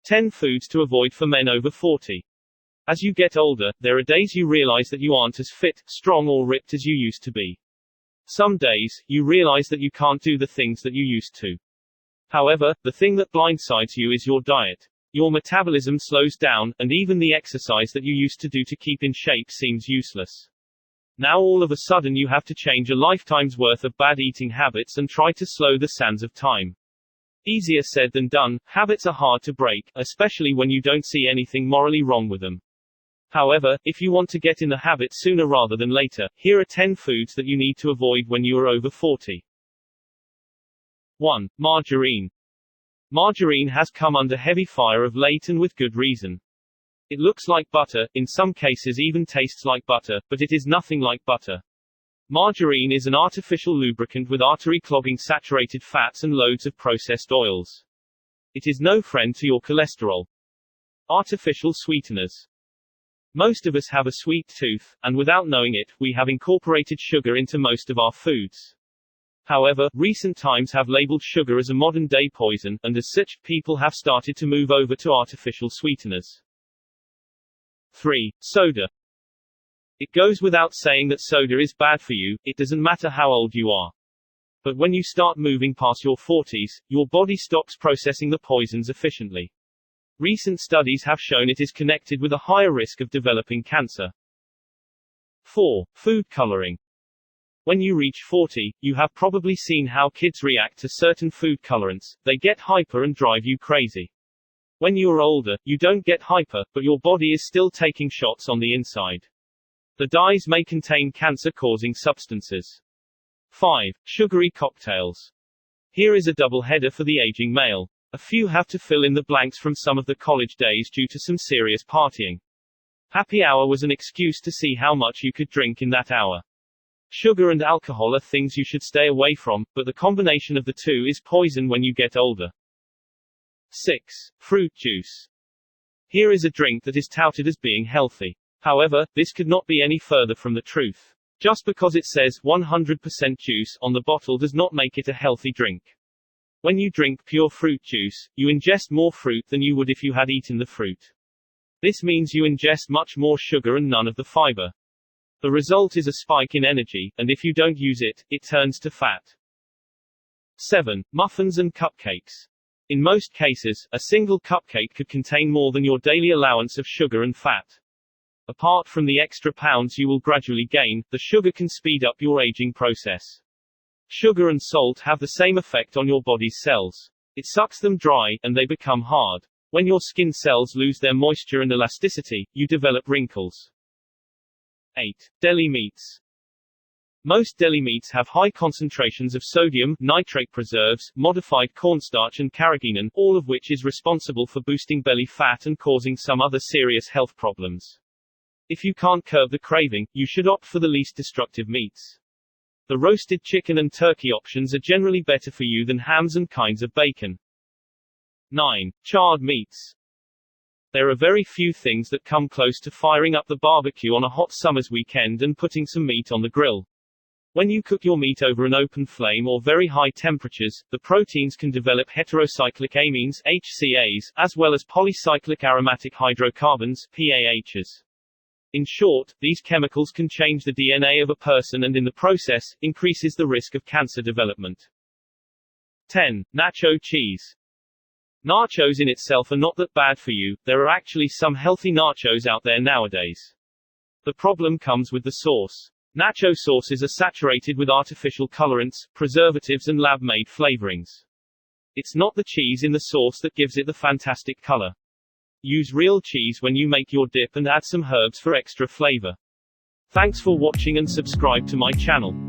10 foods to avoid for men over 40. As you get older, there are days you realize that you aren't as fit, strong or ripped as you used to be. Some days, you realize that you can't do the things that you used to. However, the thing that blindsides you is your diet. Your metabolism slows down, and even the exercise that you used to do to keep in shape seems useless. Now all of a sudden you have to change a lifetime's worth of bad eating habits and try to slow the sands of time. Easier said than done. Habits are hard to break, especially when you don't see anything morally wrong with them. However, if you want to get in the habit sooner rather than later, here are 10 foods that you need to avoid when you are over 40. 1. Margarine. Margarine has come under heavy fire of late, and with good reason. It looks like butter, in some cases even tastes like butter, but it is nothing like butter. Margarine is an artificial lubricant with artery-clogging saturated fats and loads of processed oils. It is no friend to your cholesterol. Artificial sweeteners. Most of us have a sweet tooth, and without knowing it, we have incorporated sugar into most of our foods. However, recent times have labeled sugar as a modern-day poison, and as such, people have started to move over to artificial sweeteners. 3. Soda. It goes without saying that soda is bad for you, it doesn't matter how old you are. But when you start moving past your 40s, your body stops processing the poisons efficiently. Recent studies have shown it is connected with a higher risk of developing cancer. 4. Food coloring. When you reach 40, you have probably seen how kids react to certain food colorants. They get hyper and drive you crazy. When you are older, you don't get hyper, but your body is still taking shots on the inside. The dyes may contain cancer-causing substances. 5. Sugary cocktails. Here is a double header for the aging male. A few have to fill in the blanks from some of the college days due to some serious partying. Happy hour was an excuse to see how much you could drink in that hour. Sugar and alcohol are things you should stay away from, but the combination of the two is poison when you get older. 6. Fruit juice. Here is a drink that is touted as being healthy. However, this could not be any further from the truth. Just because it says 100% juice on the bottle does not make it a healthy drink. When you drink pure fruit juice, you ingest more fruit than you would if you had eaten the fruit. This means you ingest much more sugar and none of the fiber. The result is a spike in energy, and if you don't use it, it turns to fat. 7. Muffins and cupcakes. In most cases, a single cupcake could contain more than your daily allowance of sugar and fat. Apart from the extra pounds you will gradually gain, the sugar can speed up your aging process. Sugar and salt have the same effect on your body's cells. It sucks them dry, and they become hard. When your skin cells lose their moisture and elasticity, you develop wrinkles. 8. Deli meats. Most deli meats have high concentrations of sodium, nitrate preserves, modified cornstarch and carrageenan, all of which is responsible for boosting belly fat and causing some other serious health problems. If you can't curb the craving, you should opt for the least destructive meats. The roasted chicken and turkey options are generally better for you than hams and kinds of bacon. 9. Charred meats. There are very few things that come close to firing up the barbecue on a hot summer's weekend and putting some meat on the grill. When you cook your meat over an open flame or very high temperatures, the proteins can develop heterocyclic amines, HCAs, as well as polycyclic aromatic hydrocarbons, PAHs. In short, these chemicals can change the DNA of a person and in the process, increases the risk of cancer development. 10. Nacho cheese. Nachos in itself are not that bad for you, there are actually some healthy nachos out there nowadays. The problem comes with the sauce. Nacho sauces are saturated with artificial colorants, preservatives and lab-made flavorings. It's not the cheese in the sauce that gives it the fantastic color. Use real cheese when you make your dip and add some herbs for extra flavor. Thanks for watching and subscribe to my channel.